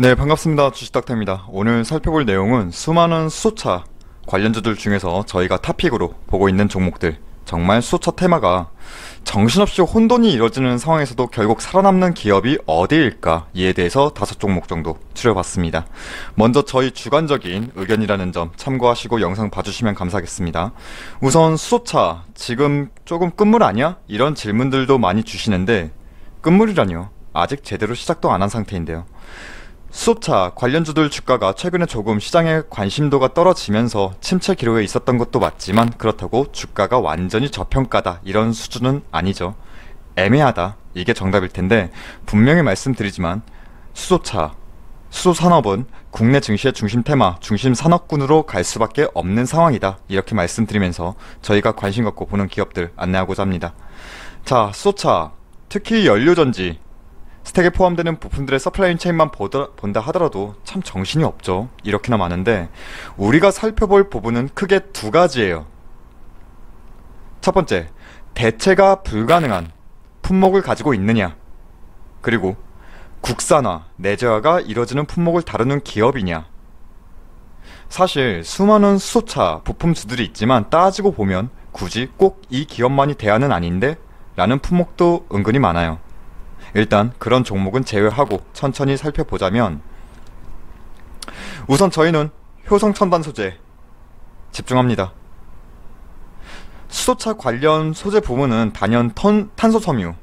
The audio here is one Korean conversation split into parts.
네, 반갑습니다. 주식닥터입니다. 오늘 살펴볼 내용은 수많은 수소차 관련주들 중에서 저희가 탑픽으로 보고 있는 종목들, 정말 수소차 테마가 정신없이 혼돈이 이뤄지는 상황에서도 결국 살아남는 기업이 어디일까, 이에 대해서 5종목 정도 추려봤습니다. 먼저 저희 주관적인 의견이라는 점 참고하시고 영상 봐주시면 감사하겠습니다. 우선 수소차 지금 조금 끝물 아니야? 이런 질문들도 많이 주시는데, 끝물이라뇨? 아직 제대로 시작도 안 한 상태인데요. 수소차 관련주들 주가가 최근에 조금 시장의 관심도가 떨어지면서 침체 기록에 있었던 것도 맞지만, 그렇다고 주가가 완전히 저평가다 이런 수준은 아니죠. 애매하다, 이게 정답일 텐데, 분명히 말씀드리지만 수소차, 수소산업은 국내 증시의 중심 테마, 중심 산업군으로 갈 수밖에 없는 상황이다, 이렇게 말씀드리면서 저희가 관심 갖고 보는 기업들 안내하고자 합니다. 자, 수소차, 특히 연료전지 스택에 포함되는 부품들의 서플라이 체인만 본다 하더라도 참 정신이 없죠. 이렇게나 많은데, 우리가 살펴볼 부분은 크게 두 가지예요. 첫 번째, 대체가 불가능한 품목을 가지고 있느냐, 그리고 국산화, 내재화가 이뤄지는 품목을 다루는 기업이냐. 사실 수많은 수소차 부품주들이 있지만 따지고 보면 굳이 꼭 이 기업만이 대안은 아닌데 라는 품목도 은근히 많아요. 일단 그런 종목은 제외하고 천천히 살펴보자면, 우선 저희는 효성첨단 소재 집중합니다. 수소차 관련 소재 부분은 단연 탄소섬유,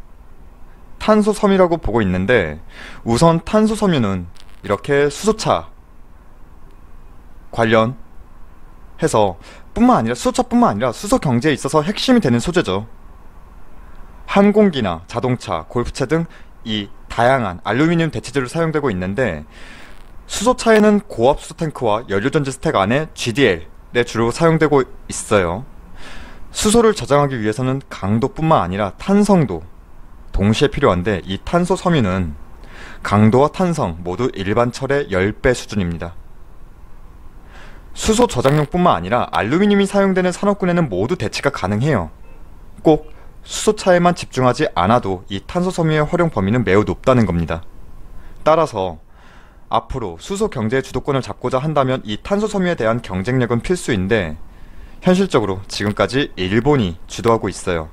탄소섬유라고 보고 있는데, 우선 탄소섬유는 이렇게 수소차 관련해서 뿐만 아니라, 수소차뿐만 아니라 수소 경제에 있어서 핵심이 되는 소재죠. 항공기나 자동차, 골프차 등 이 다양한 알루미늄 대체재로 사용되고 있는데, 수소차에는 고압 수소 탱크와 연료전지 스택 안에 GDL에 주로 사용되고 있어요. 수소를 저장하기 위해서는 강도뿐만 아니라 탄성도 동시에 필요한데, 이 탄소 섬유는 강도와 탄성 모두 일반 철의 10배 수준입니다. 수소 저장용뿐만 아니라 알루미늄이 사용되는 산업군에는 모두 대체가 가능해요. 꼭 수소차에만 집중하지 않아도 이 탄소섬유의 활용 범위는 매우 높다는 겁니다. 따라서 앞으로 수소 경제의 주도권을 잡고자 한다면 이 탄소섬유에 대한 경쟁력은 필수인데, 현실적으로 지금까지 일본이 주도하고 있어요.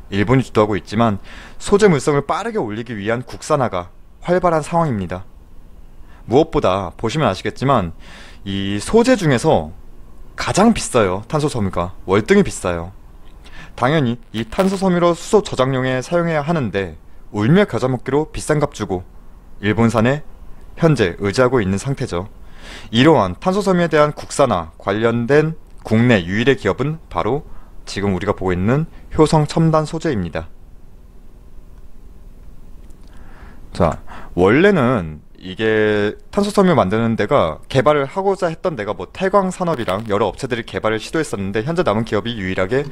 일본이 주도하고 있지만 소재 물성을 빠르게 올리기 위한 국산화가 활발한 상황입니다. 무엇보다 보시면 아시겠지만 이 소재 중에서 가장 비싸요. 탄소섬유가 월등히 비싸요. 당연히 이 탄소섬유로 수소 저장용에 사용해야 하는데, 울며 겨자 먹기로 비싼 값 주고 일본산에 현재 의지하고 있는 상태죠. 이러한 탄소섬유에 대한 국산화 관련된 국내 유일의 기업은 바로 지금 우리가 보고 있는 효성첨단 소재입니다. 자, 원래는 이게 탄소섬유 만드는 데가 개발을 하고자 했던 데가 뭐 태광산업이랑 여러 업체들이 개발을 시도했었는데, 현재 남은 기업이 유일하게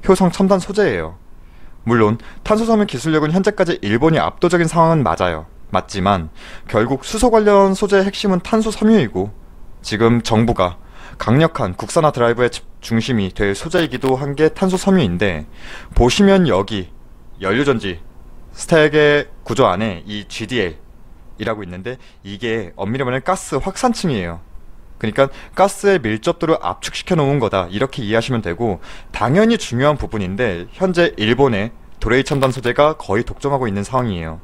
효성첨단 소재예요. 물론 탄소섬유 기술력은 현재까지 일본이 압도적인 상황은 맞지만 결국 수소 관련 소재의 핵심은 탄소섬유이고, 지금 정부가 강력한 국산화 드라이브의 중심이 될 소재이기도 한 게 탄소섬유인데, 보시면 여기 연료전지 스택의 구조 안에 이 GDL 이라고 있는데, 이게 엄밀히 말하면 가스 확산층이에요. 그러니까 가스의 밀접도를 압축시켜 놓은 거다, 이렇게 이해하시면 되고, 당연히 중요한 부분인데 현재 일본의 도레이 첨단 소재가 거의 독점하고 있는 상황이에요.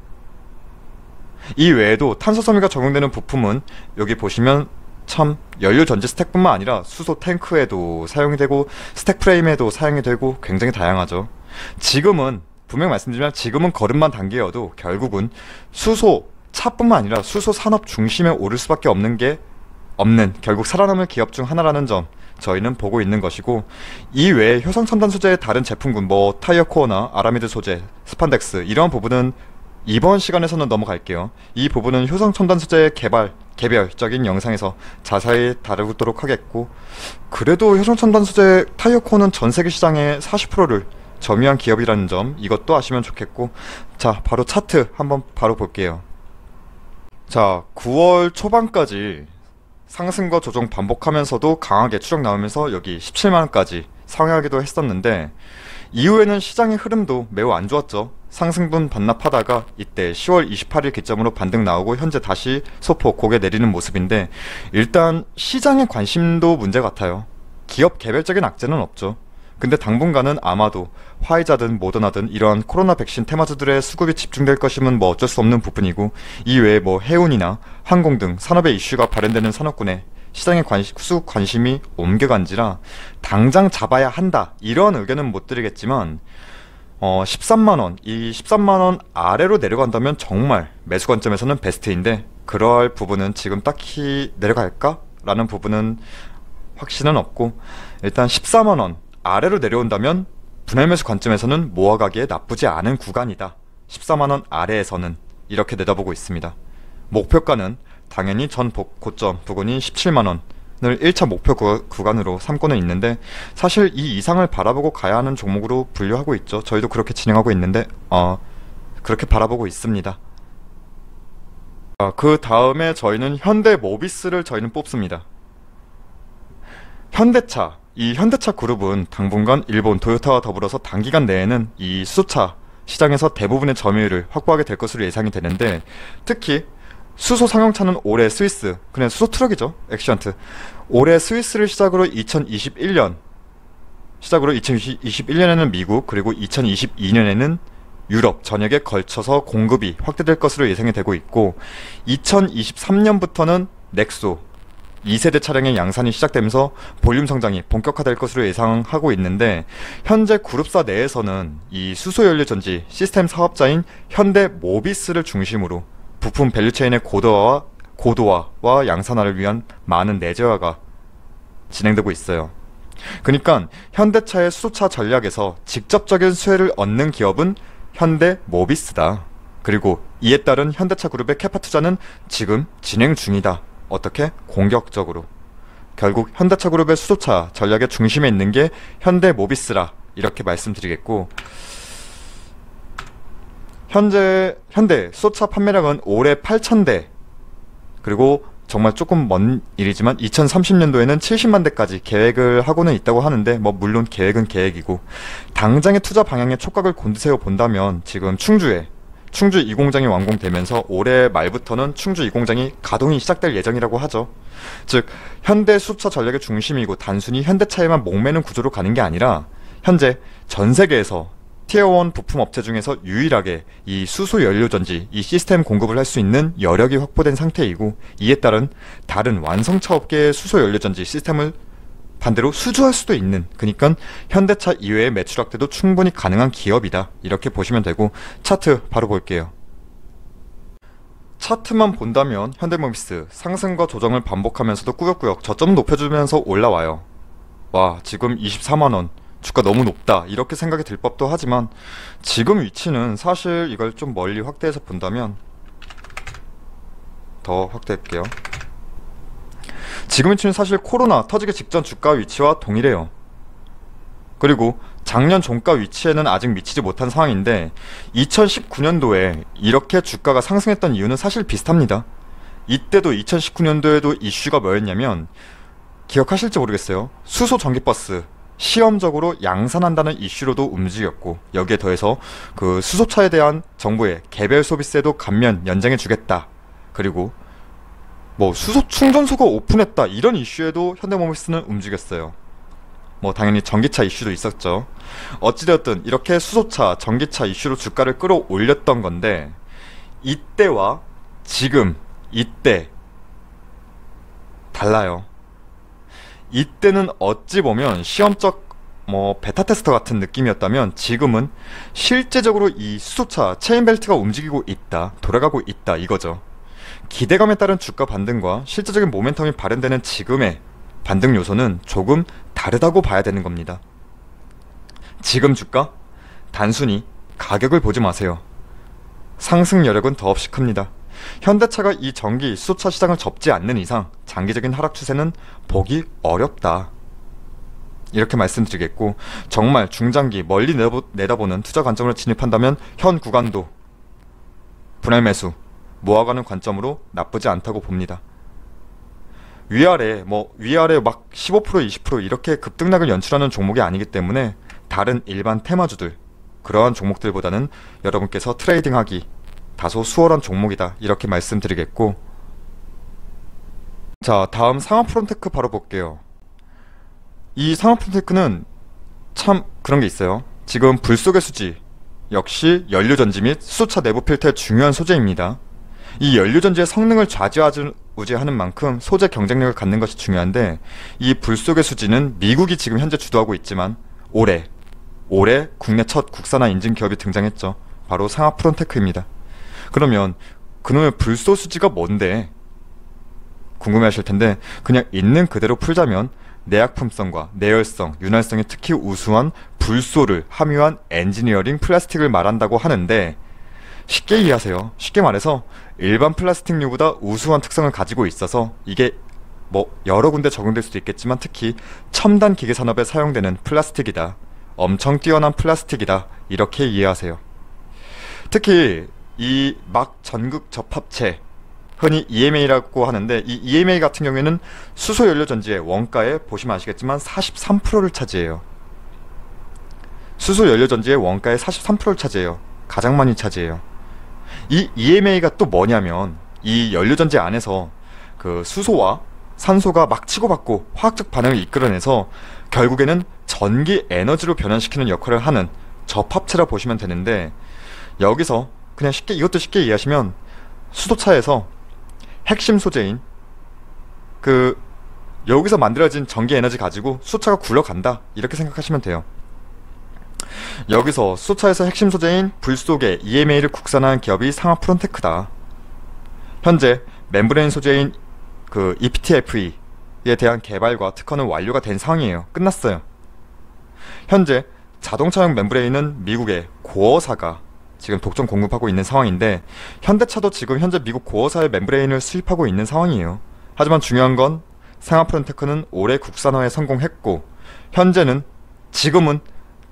이 외에도 탄소섬유가 적용되는 부품은 여기 보시면 참 연료전지 스택뿐만 아니라 수소 탱크에도 사용이 되고 스택 프레임에도 사용이 되고 굉장히 다양하죠. 지금은 분명히 말씀드리면, 지금은 걸음만 단계여도 결국은 수소 차뿐만 아니라 수소 산업 중심에 오를 수밖에 결국 살아남을 기업 중 하나라는 점 저희는 보고 있는 것이고, 이 외에 효성첨단 소재의 다른 제품군, 뭐 타이어 코어나 아라미드 소재, 스판덱스, 이러한 부분은 이번 시간에서는 넘어갈게요. 이 부분은 효성첨단 소재의 개별적인 영상에서 자세히 다루도록 하겠고, 그래도 효성첨단 소재 타이어 코어는 전세계 시장의 40%를 점유한 기업이라는 점, 이것도 아시면 좋겠고, 자, 바로 차트 한번 바로 볼게요. 자, 9월 초반까지 상승과 조정 반복하면서도 강하게 추력 나오면서 여기 17만원까지 상회하기도 했었는데, 이후에는 시장의 흐름도 매우 안 좋았죠. 상승분 반납하다가 이때 10월 28일 기점으로 반등 나오고 현재 다시 소폭 고개 내리는 모습인데, 일단 시장의 관심도 문제 같아요. 기업 개별적인 악재는 없죠. 근데 당분간은 아마도 화이자든 모더나든 이러한 코로나 백신 테마주들의 수급이 집중될 것임은 뭐 어쩔 수 없는 부분이고, 이외에 뭐 해운이나 항공 등 산업의 이슈가 발현되는 산업군에 시장의 수급 관심이 옮겨간지라 당장 잡아야 한다 이런 의견은 못 드리겠지만, 13만원, 이 13만원 아래로 내려간다면 정말 매수 관점에서는 베스트인데, 그럴 부분은 지금 딱히 내려갈까? 라는 부분은 확신은 없고, 일단 14만원 아래로 내려온다면 분할 매수 관점에서는 모아가기에 나쁘지 않은 구간이다. 14만원 아래에서는 이렇게 내다보고 있습니다. 목표가는 당연히 전 고점 부근인 17만원을 1차 목표 구간으로 삼고는 있는데, 사실 이 이상을 바라보고 가야 하는 종목으로 분류하고 있죠. 저희도 그렇게 진행하고 있는데 그렇게 바라보고 있습니다. 그 다음에 저희는 현대모비스를 저희는 뽑습니다. 현대차, 이 현대차 그룹은 당분간 일본 도요타와 더불어서 단기간 내에는 이 수소차 시장에서 대부분의 점유율을 확보하게 될 것으로 예상이 되는데, 특히 수소 상용차는 올해 스위스, 그냥 수소 트럭이죠, 액션트. 올해 스위스를 시작으로 2021년에는 미국, 그리고 2022년에는 유럽 전역에 걸쳐서 공급이 확대될 것으로 예상이 되고 있고, 2023년부터는 넥소 2세대 차량의 양산이 시작되면서 볼륨 성장이 본격화될 것으로 예상하고 있는데, 현재 그룹사 내에서는 이 수소연료 전지 시스템 사업자인 현대모비스를 중심으로 부품 밸류체인의 고도화와 양산화를 위한 많은 내재화가 진행되고 있어요. 그러니까 현대차의 수소차 전략에서 직접적인 수혜를 얻는 기업은 현대모비스다. 그리고 이에 따른 현대차 그룹의 캐파 투자는 지금 진행 중이다. 어떻게? 공격적으로. 결국 현대차 그룹의 수소차 전략의 중심에 있는 게 현대모비스라 이렇게 말씀드리겠고, 현재 현대 수소차 판매량은 올해 8,000대, 그리고 정말 조금 먼 일이지만 2030년도에는 70만 대까지 계획을 하고는 있다고 하는데, 뭐 물론 계획은 계획이고, 당장의 투자 방향의 촉각을 곤두세워 본다면 지금 충주 2공장이 완공되면서 올해 말부터는 충주 2공장이 가동이 시작될 예정이라고 하죠. 즉 현대 수소차 전략의 중심이고 단순히 현대차에만 목매는 구조로 가는 게 아니라, 현재 전 세계에서 티어1 부품 업체 중에서 유일하게 이 수소 연료 전지 이 시스템 공급을 할 수 있는 여력이 확보된 상태이고, 이에 따른 다른 완성차 업계의 수소 연료 전지 시스템을 반대로 수주할 수도 있는, 그러니까 현대차 이외의 매출 확대도 충분히 가능한 기업이다. 이렇게 보시면 되고, 차트 바로 볼게요. 차트만 본다면 현대모비스 상승과 조정을 반복하면서도 꾸역꾸역 저점 높여주면서 올라와요. 와, 지금 24만원 주가 너무 높다 이렇게 생각이 들 법도 하지만, 지금 위치는 사실 이걸 좀 멀리 확대해서 본다면, 더 확대할게요. 지금 위치는 사실 코로나 터지기 직전 주가 위치와 동일해요. 그리고 작년 종가 위치에는 아직 미치지 못한 상황인데, 2019년도에 이렇게 주가가 상승했던 이유는 사실 비슷합니다. 이때도 2019년도에도 이슈가 뭐였냐면, 기억하실지 모르겠어요. 수소 전기버스 시험적으로 양산한다는 이슈로도 움직였고, 여기에 더해서 그 수소차에 대한 정부의 개별 소비세도 감면 연장해 주겠다, 그리고 뭐 수소 충전소가 오픈했다 이런 이슈에도 현대모비스는 움직였어요. 뭐 당연히 전기차 이슈도 있었죠. 어찌되었든 이렇게 수소차, 전기차 이슈로 주가를 끌어올렸던 건데, 이때와 지금 이때 달라요. 이때는 어찌 보면 시험적 뭐 베타 테스터 같은 느낌이었다면, 지금은 실제적으로 이 수소차 체인벨트가 움직이고 있다, 돌아가고 있다 이거죠. 기대감에 따른 주가 반등과 실제적인 모멘텀이 발현되는 지금의 반등 요소는 조금 다르다고 봐야 되는 겁니다. 지금 주가? 단순히 가격을 보지 마세요. 상승 여력은 더없이 큽니다. 현대차가 이 전기 수소차 시장을 접지 않는 이상 장기적인 하락 추세는 보기 어렵다. 이렇게 말씀드리겠고, 정말 중장기 멀리 내다보는 투자 관점으로 진입한다면 현 구간도 분할 매수 모아가는 관점으로 나쁘지 않다고 봅니다. 위아래 막 15% 20% 이렇게 급등락을 연출하는 종목이 아니기 때문에 다른 일반 테마주들, 그러한 종목들보다는 여러분께서 트레이딩하기 다소 수월한 종목이다, 이렇게 말씀드리겠고, 자, 다음 상하프론테크 바로 볼게요. 이 상하프론테크는 참 그런 게 있어요. 지금 불 속의 수지, 역시 연료전지 및 수소차 내부 필터의 중요한 소재입니다. 이 연료전지의 성능을 좌지우지하는 만큼 소재 경쟁력을 갖는 것이 중요한데, 이 불 속의 수지는 미국이 지금 현재 주도하고 있지만 올해 국내 첫 국산화 인증 기업이 등장했죠. 바로 상하프론테크입니다. 그러면 그놈의 불소 수지가 뭔데? 궁금해하실 텐데, 그냥 있는 그대로 풀자면 내약품성과 내열성, 윤활성이 특히 우수한 불소를 함유한 엔지니어링 플라스틱을 말한다고 하는데, 쉽게 이해하세요. 쉽게 말해서 일반 플라스틱류보다 우수한 특성을 가지고 있어서 이게 뭐 여러 군데 적용될 수도 있겠지만 특히 첨단 기계 산업에 사용되는 플라스틱이다, 엄청 뛰어난 플라스틱이다, 이렇게 이해하세요. 특히 이 막 전극 접합체, 흔히 EMA라고 하는데, 이 EMA 같은 경우에는 수소 연료 전지의 원가에 보시면 아시겠지만 43%를 차지해요. 수소 연료 전지의 원가의 43%를 차지해요. 가장 많이 차지해요. 이 EMA가 또 뭐냐면, 이 연료 전지 안에서 그 수소와 산소가 막 치고받고 화학적 반응을 이끌어내서 결국에는 전기 에너지로 변환시키는 역할을 하는 접합체라 보시면 되는데, 여기서 그냥 이것도 쉽게 이해하시면 수소차에서 핵심 소재인 여기서 만들어진 전기 에너지 가지고 수소차가 굴러간다, 이렇게 생각하시면 돼요. 여기서 수소차에서 핵심 소재인 불 속의 EMA를 국산화한 기업이 상하프론테크다. 현재 멤브레인 소재인 EPTFE에 대한 개발과 특허는 완료가 된 상황이에요. 끝났어요. 현재 자동차용 멤브레인은 미국의 고어사가 지금 독점 공급하고 있는 상황인데, 현대차도 지금 현재 미국 고어사의 멤브레인을 수입하고 있는 상황이에요. 하지만 중요한 건 상하프론테크는 올해 국산화에 성공했고, 지금은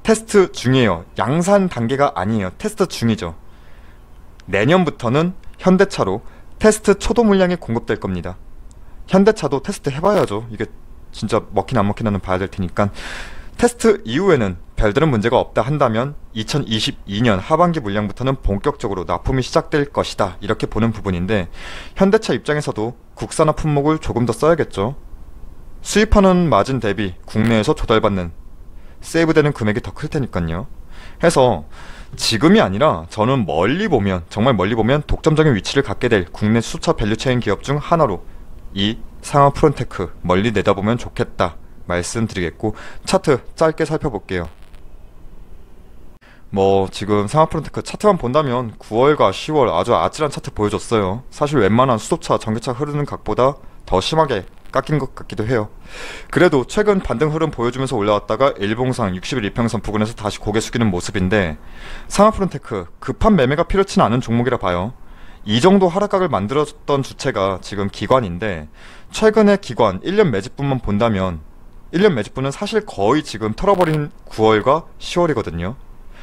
테스트 중이에요. 양산 단계가 아니에요. 테스트 중이죠. 내년부터는 현대차로 테스트 초도 물량이 공급될 겁니다. 현대차도 테스트 해봐야죠. 이게 진짜 먹히나 안 먹히나는 봐야 될 테니까. 테스트 이후에는 별다른 문제가 없다 한다면 2022년 하반기 물량부터는 본격적으로 납품이 시작될 것이다, 이렇게 보는 부분인데, 현대차 입장에서도 국산화 품목을 조금 더 써야겠죠. 수입하는 마진 대비 국내에서 조달받는 세이브되는 금액이 더 클 테니까요. 해서 지금이 아니라 저는 정말 멀리 보면 독점적인 위치를 갖게 될 국내 수차 밸류체인 기업 중 하나로 이 상하프론테크 멀리 내다보면 좋겠다 말씀드리겠고, 차트 짧게 살펴볼게요. 지금 상하프론테크 차트만 본다면 9월과 10월 아주 아찔한 차트 보여줬어요. 사실 웬만한 수소차, 전기차 흐르는 각보다 더 심하게 깎인 것 같기도 해요. 그래도 최근 반등 흐름 보여주면서 올라왔다가 일봉상 60일 이평선 부근에서 다시 고개 숙이는 모습인데, 상하프론테크 급한 매매가 필요치는 않은 종목이라 봐요. 이 정도 하락각을 만들었던 주체가 지금 기관인데, 최근의 기관 1년 매집분만 본다면 1년 매집분은 사실 거의 지금 털어버린 9월과 10월이거든요.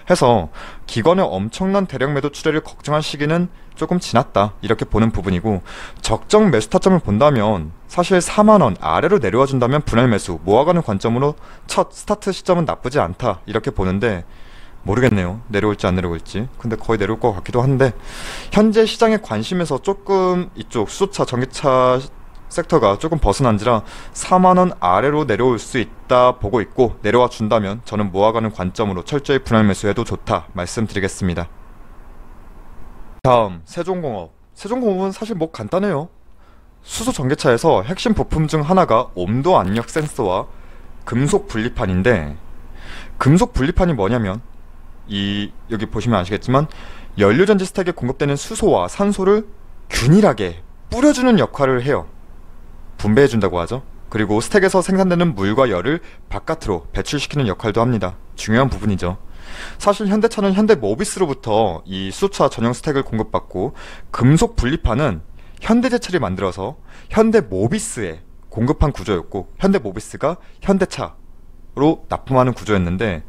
해서 기관의 엄청난 대량 매도 출회를 걱정할 시기는 조금 지났다, 이렇게 보는 부분이고, 적정 매수 타점을 본다면 사실 4만원 아래로 내려와 준다면 분할 매수 모아가는 관점으로 첫 스타트 시점은 나쁘지 않다, 이렇게 보는데, 모르겠네요. 내려올지 안 내려올지. 근데 거의 내려올 것 같기도 한데, 현재 시장의 관심에서 조금 이쪽 수소차, 전기차 섹터가 조금 벗어난지라 4만원 아래로 내려올 수 있다 보고 있고, 내려와 준다면 저는 모아가는 관점으로 철저히 분할 매수해도 좋다 말씀드리겠습니다. 다음 세종공업. 세종공업은 사실 간단해요. 수소 전기차에서 핵심 부품 중 하나가 온도 압력 센서와 금속 분리판인데, 금속 분리판이 뭐냐면 여기 보시면 아시겠지만 연료전지 스택에 공급되는 수소와 산소를 균일하게 뿌려주는 역할을 해요. 분배해준다고 하죠. 그리고 스택에서 생산되는 물과 열을 바깥으로 배출시키는 역할도 합니다. 중요한 부분이죠. 사실 현대차는 현대모비스로부터 이 수소차 전용 스택을 공급받고, 금속 분리판은 현대제철이 만들어서 현대모비스에 공급한 구조였고, 현대모비스가 현대차로 납품하는 구조였는데,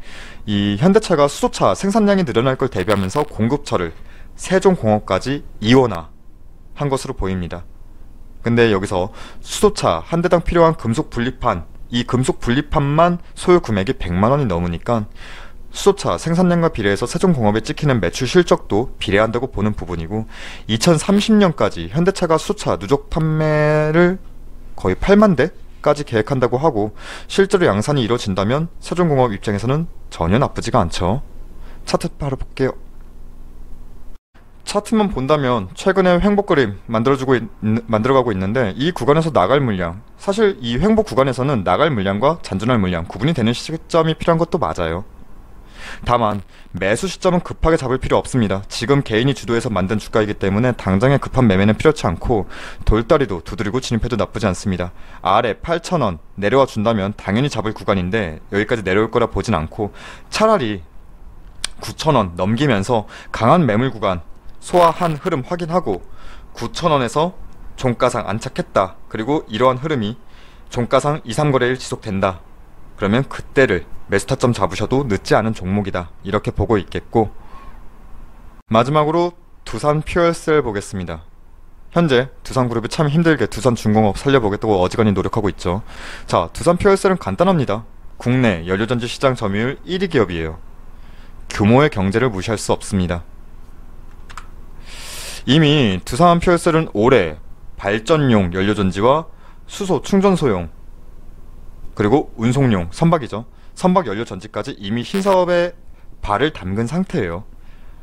이 현대차가 수소차 생산량이 늘어날 걸 대비하면서 공급처를 세종공업까지 이원화한 것으로 보입니다. 근데 여기서 수소차 한 대당 필요한 금속 분리판 이 금속 분리판만 소요 금액이 100만 원이 넘으니까 수소차 생산량과 비례해서 세종공업에 찍히는 매출 실적도 비례한다고 보는 부분이고, 2030년까지 현대차가 수소차 누적 판매를 거의 8만 대까지 계획한다고 하고, 실제로 양산이 이루어진다면 세종공업 입장에서는 전혀 나쁘지가 않죠. 차트 바로 볼게요. 차트만 본다면 최근에 횡보 그림 만들어가고 있는데, 이 구간에서 나갈 물량, 사실 이 횡보 구간에서는 나갈 물량과 잔존할 물량 구분이 되는 시점이 필요한 것도 맞아요. 다만 매수 시점은 급하게 잡을 필요 없습니다. 지금 개인이 주도해서 만든 주가이기 때문에 당장의 급한 매매는 필요치 않고, 돌다리도 두드리고 진입해도 나쁘지 않습니다. 아래 8,000원 내려와 준다면 당연히 잡을 구간인데 여기까지 내려올 거라 보진 않고, 차라리 9,000원 넘기면서 강한 매물 구간 소화한 흐름 확인하고 9,000원에서 종가상 안착했다, 그리고 이러한 흐름이 종가상 2, 3거래일 지속된다, 그러면 그때를 매수 타점 잡으셔도 늦지 않은 종목이다, 이렇게 보고 있겠고, 마지막으로 두산 퓨얼셀 보겠습니다. 현재 두산그룹이 참 힘들게 두산중공업 살려보겠다고 어지간히 노력하고 있죠. 자, 두산 퓨얼셀은 간단합니다. 국내 연료전지 시장 점유율 1위 기업이에요. 규모의 경제를 무시할 수 없습니다. 이미 두산 퓨얼셀은 올해 발전용 연료전지와 수소 충전소용, 그리고 운송용 선박이죠. 선박 연료전지까지 이미 신사업에 발을 담근 상태예요.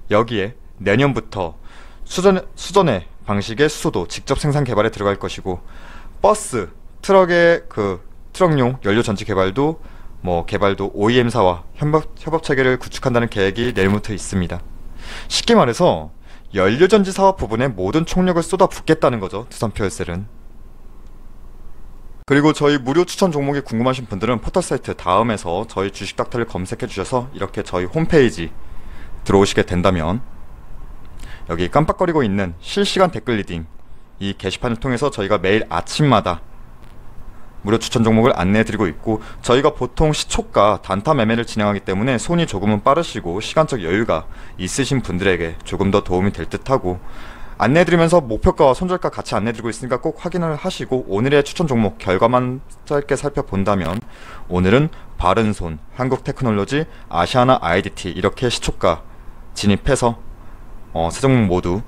여기에 내년부터 수전의 방식의 수소도 직접 생산 개발에 들어갈 것이고, 버스, 트럭의 트럭용 연료전지 개발도 OEM사와 협업 체계를 구축한다는 계획이 내일부터 있습니다. 쉽게 말해서 연료전지 사업 부분에 모든 총력을 쏟아붓겠다는 거죠, 두산 퓨얼셀은. 그리고 저희 무료 추천 종목이 궁금하신 분들은 포털사이트 다음에서 저희 주식닥터를 검색해 주셔서 이렇게 저희 홈페이지 들어오시게 된다면, 여기 깜빡거리고 있는 실시간 댓글 리딩, 이 게시판을 통해서 저희가 매일 아침마다 무료 추천 종목을 안내해드리고 있고, 저희가 보통 시초가 단타 매매를 진행하기 때문에 손이 조금은 빠르시고 시간적 여유가 있으신 분들에게 조금 더 도움이 될 듯하고, 안내해드리면서 목표가와 손절가 같이 안내해드리고 있으니까 꼭 확인을 하시고, 오늘의 추천 종목 결과만 짧게 살펴본다면 오늘은 바른손, 한국테크놀로지, 아시아나 IDT 이렇게 시초가 진입해서 세 종목 모두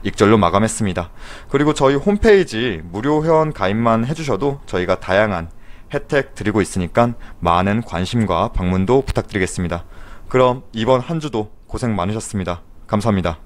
익절로 마감했습니다. 그리고 저희 홈페이지 무료 회원 가입만 해주셔도 저희가 다양한 혜택 드리고 있으니까 많은 관심과 방문도 부탁드리겠습니다. 그럼 이번 한 주도 고생 많으셨습니다. 감사합니다.